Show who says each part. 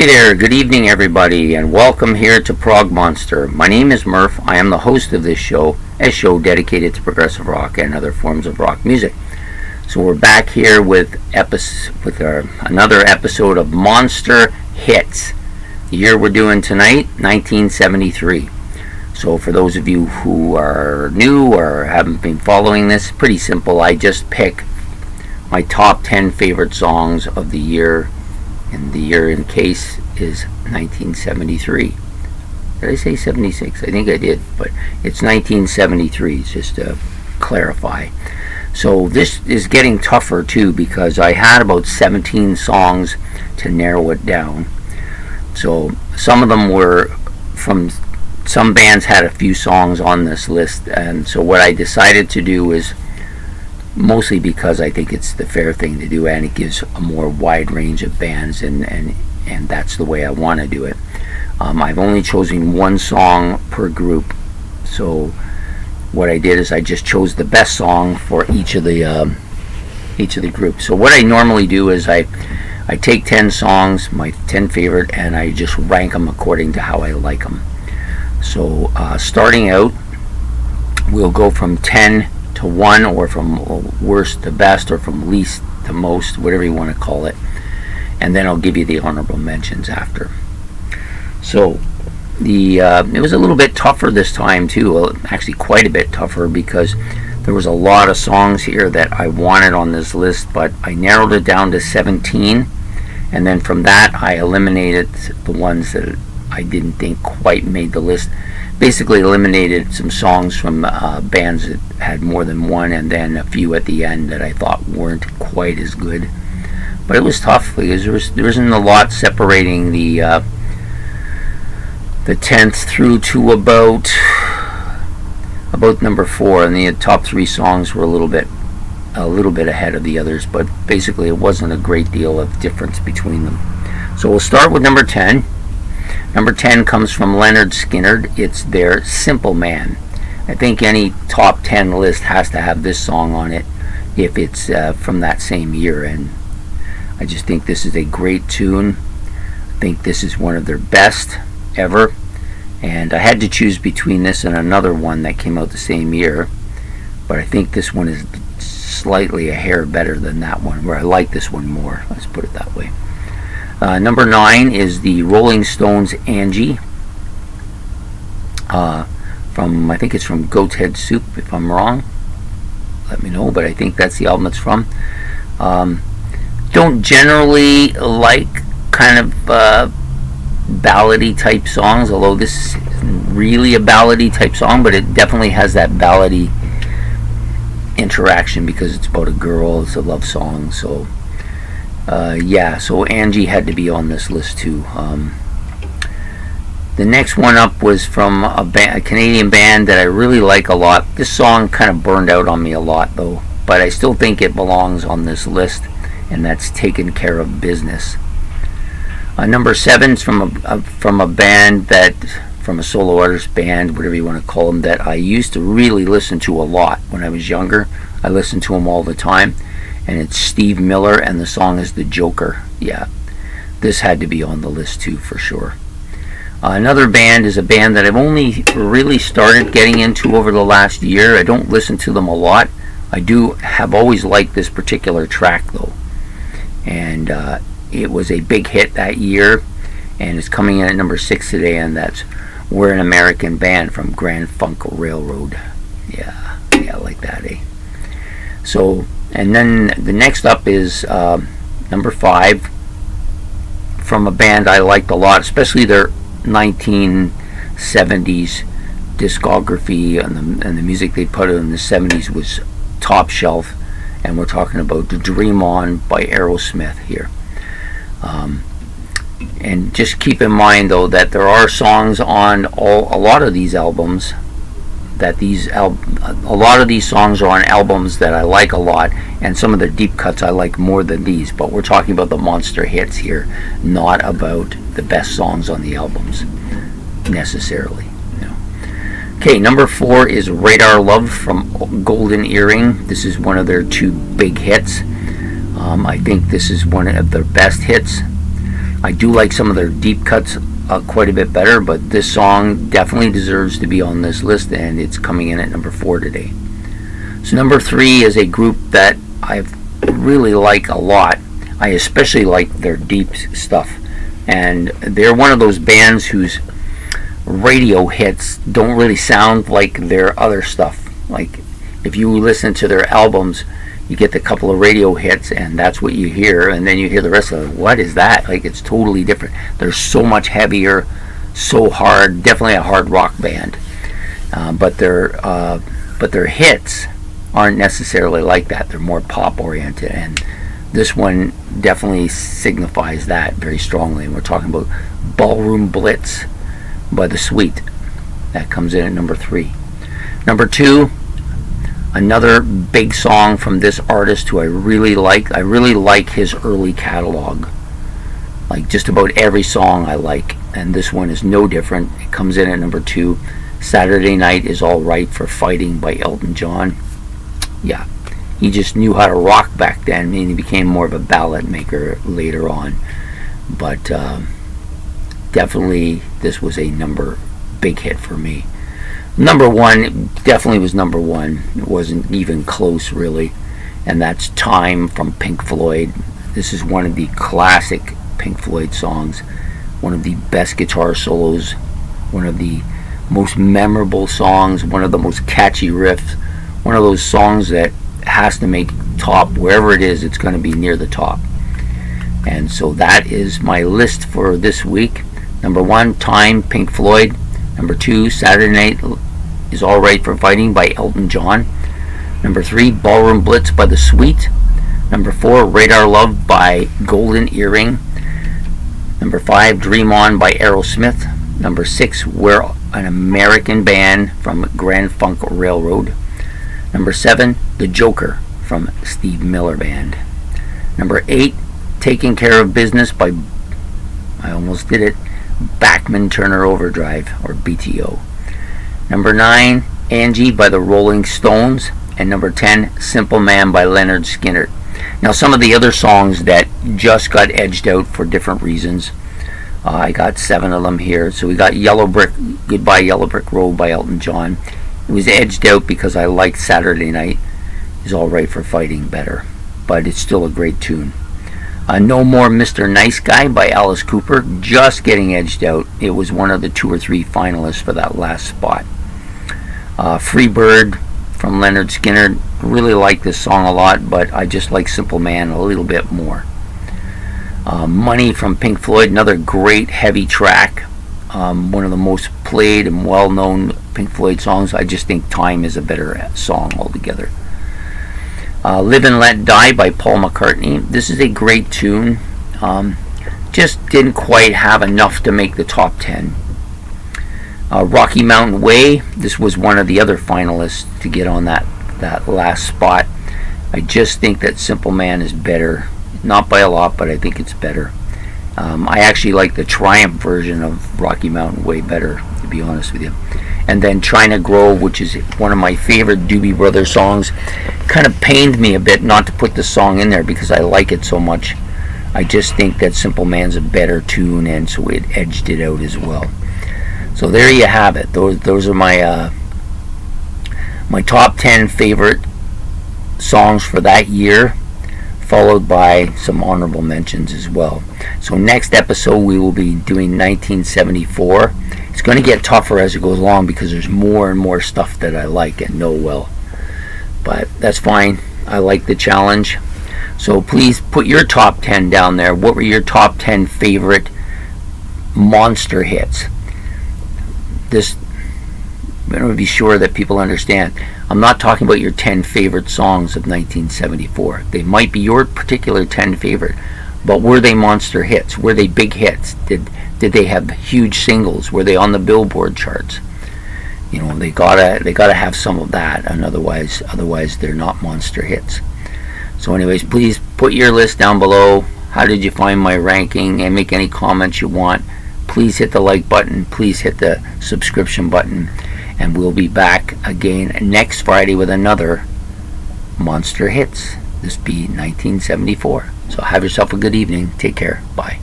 Speaker 1: Hey there, good evening everybody, and welcome here to Prog Monster. My name is Murph. I am the host of this show, a show dedicated to progressive rock and other forms of rock music. So we're back here with another episode of Monster Hits. The year we're doing tonight, 1973. So for those of you who are new or haven't been following this, pretty simple. I just pick my top 10 favorite songs of the year. And the year in case is 1973. Did I say 76? I think I did, but it's 1973, just to clarify. So this is getting tougher too, because I had about 17 songs to narrow it down. So some of them were from, some bands had a few songs on this list, and so what I decided to do is, mostly because I think it's the fair thing to do, and it gives a more wide range of bands, and that's the way I want to do it. I've only chosen one song per group, so what I did is I just chose the best song for each of the groups. So what I normally do is I take 10 songs, my 10 favorite, and I just rank them according to how I like them. So starting out, we'll go from 10 to 1, or from worst to best, or from least to most, whatever you want to call it, and then I'll give you the honorable mentions after. So it was a little bit tougher this time too, actually quite a bit tougher, because there was a lot of songs here that I wanted on this list, but I narrowed it down to 17, and then from that I eliminated the ones that I didn't think quite made the list. Basically eliminated some songs from bands that had more than one, and then a few at the end that I thought weren't quite as good. But it was tough, because there isn't a lot separating the 10th through to about number 4, and the top 3 songs were a little bit ahead of the others, but basically it wasn't a great deal of difference between them. So we'll start with number 10. Number 10 comes from Lynyrd Skynyrd. It's their Simple Man. I think any top 10 list has to have this song on it if it's from that same year, and I just think this is a great tune. I think this is one of their best ever, and I had to choose between this and another one that came out the same year, but I think this one is slightly a hair better than that one, where I like this one more. Let's put it that way. Number 9 is the Rolling Stones' Angie. I think it's from Goat's Head Soup. If I'm wrong, let me know, but I think that's the album it's from. Don't generally like kind of ballady type songs, although this isn't really a ballady type song, but it definitely has that ballady interaction because it's about a girl. It's a love song, so so Angie had to be on this list too. The next one up was from a Canadian band that I really like a lot. This song kind of burned out on me a lot though, but I still think it belongs on this list, and that's Taking Care of Business. Number 7 is from a band from a solo artist band, whatever you want to call them, that I used to really listen to a lot when I was younger. I listened to them all the time, and it's Steve Miller, and the song is The Joker. Yeah, this had to be on the list too, for sure. Another band is a band that I've only really started getting into over the last year. I don't listen to them a lot. I have always liked this particular track though, and it was a big hit that year, and it's coming in at number 6 today, and that's We're an American Band from Grand Funk Railroad. Yeah, I like that, eh? So, and then the next up is number 5 from a band I liked a lot, especially their 1970s discography, and the music they put out in the 70s was top shelf, and we're talking about Dream On by Aerosmith here. And just keep in mind though that there are songs on a lot of these albums a lot of these songs are on albums that I like a lot, and some of the deep cuts I like more than these, but we're talking about the monster hits here, not about the best songs on the albums necessarily. No. Okay, number 4 is Radar Love from Golden Earring. This is one of their 2 big hits. I think this is one of their best hits. I do like some of their deep cuts quite a bit better, but this song definitely deserves to be on this list, and it's coming in at number 4 today. So number 3 is a group that I really like a lot. I especially like their deep stuff, and they're one of those bands whose radio hits don't really sound like their other stuff. Like if you listen to their albums, you get the couple of radio hits and that's what you hear, and then you hear the rest of it. What is that? Like, it's totally different. They're so much heavier, so hard, definitely a hard rock band. But their hits aren't necessarily like that. They're more pop oriented, and this one definitely signifies that very strongly. And we're talking about Ballroom Blitz by The Sweet. That comes in at number 3. Number 2, another big song from this artist who I really like. I really like his early catalog. Like just about every song I like, and this one is no different. It comes in at number 2. Saturday Night Is All Right for Fighting by Elton John. Yeah, he just knew how to rock back then, and he became more of a ballad maker later on. But definitely this was a big hit for me. Number 1 definitely was number 1. It wasn't even close, really. And that's Time from Pink Floyd. This is one of the classic Pink Floyd songs. One of the best guitar solos. One of the most memorable songs. One of the most catchy riffs. One of those songs that has to make top. Wherever it is, it's going to be near the top. And so that is my list for this week. Number 1, Time, Pink Floyd. Number 2, Saturday Night Is All Right for Fighting by Elton John. Number 3, Ballroom Blitz by The Sweet. Number 4, Radar Love by Golden Earring. Number 5, Dream On by Aerosmith. Number 6, We're an American Band from Grand Funk Railroad. Number 7, The Joker from Steve Miller Band. Number 8, Taking Care of Business by, I almost did it, Bachman Turner Overdrive, or BTO. Number 9, Angie by the Rolling Stones. And number 10, Simple Man by Leonard Skinner. Now, some of the other songs that just got edged out for different reasons, I got 7 of them here. So we got Goodbye Yellow Brick Road by Elton John. It was edged out because I liked Saturday Night Is All Right for Fighting better, but it's still a great tune. No More Mr. Nice Guy by Alice Cooper, just getting edged out. It was one of the 2 or 3 finalists for that last spot. Free Bird from Leonard Skinner. Really like this song a lot, but I just like Simple Man a little bit more. Money from Pink Floyd, another great heavy track. One of the most played and well-known Pink Floyd songs. I just think Time is a better song altogether. Live and Let Die by Paul McCartney. This is a great tune. Just didn't quite have enough to make the top 10. Rocky Mountain Way. This was one of the other finalists to get on that last spot. I just think that Simple Man is better. Not by a lot, but I think it's better. I actually like the Triumph version of Rocky Mountain Way better, to be honest with you. And then China Grove, which is one of my favorite Doobie Brothers songs. Kind of pained me a bit not to put the song in there because I like it so much. I just think that Simple Man's a better tune, and so it edged it out as well. So there you have it. Those are my my top 10 favorite songs for that year, followed by some honorable mentions as well. So next episode we will be doing 1974. It's going to get tougher as it goes along because there's more and more stuff that I like and know well. But that's fine. I like the challenge. So please put your top 10 down there. What were your top 10 favorite monster hits? This, I'm going to be sure that people understand. I'm not talking about your 10 favorite songs of 1974. They might be your particular 10 favorite, but were they monster hits? Were they big hits? Did they have huge singles? Were they on the Billboard charts? You know, they gotta have some of that, and otherwise they're not monster hits. So anyways, please put your list down below. How did you find my ranking? And make any comments you want. Please hit the like button. Please hit the subscription button. And we'll be back again next Friday with another Monster Hits. This be 1974. So have yourself a good evening. Take care. Bye.